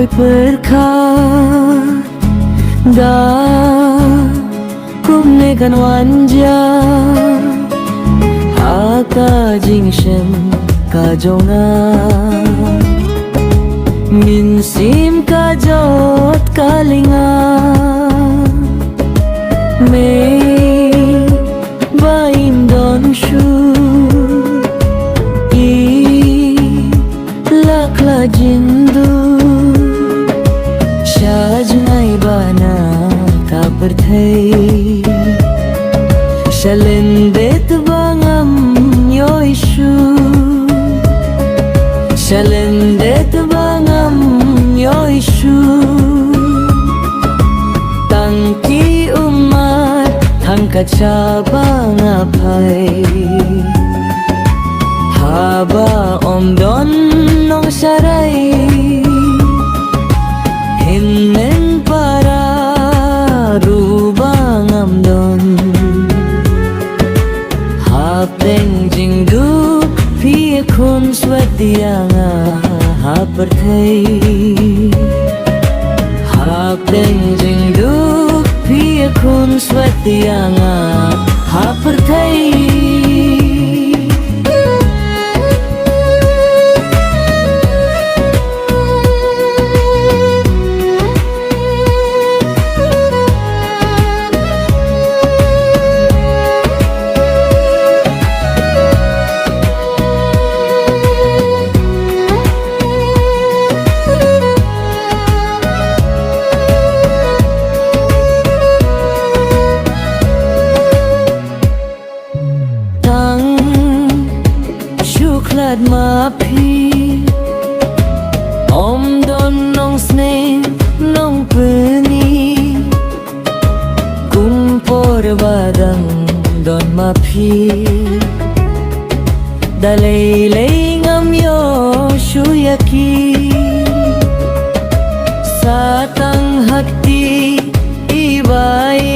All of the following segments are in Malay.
berkat dah kumnekan wanja haka jingshem kajona minsim kajot kalinga me baim don shu i lakla jindu shajnai bana ka perthai shalendet bangam yoishu shalendet bangam yoishu tangki umat hangka cabang apai haba omdon nong sarai hinnen para rubang amdon hapeng jingdu pie kun swatianga haperthai hapeng jingdu pie kun swatianga haperthai Shuklat ma phi om don nong sne nong peni kumpor badang don ma phi dalai lei ngam yo shuyaki satang hakti ibai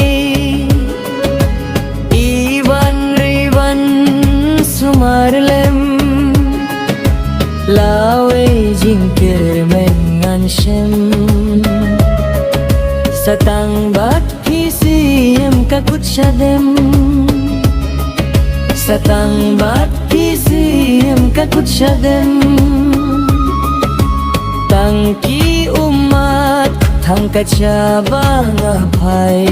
iban riban sumarlem lawe jingkir mengan shem satang bat kisiem kakut shadem satang bat kisiem kakut shadem tangki umat hangka cabang apai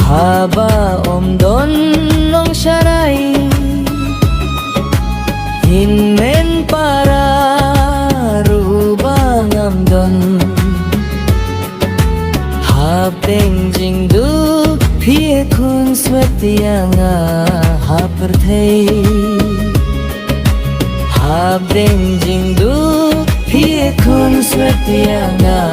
haba omdon nong sarai hinnen para rubang amdon hapeng jingdu pie kun swatianga haperthai hapeng jingdu pie kun swatianga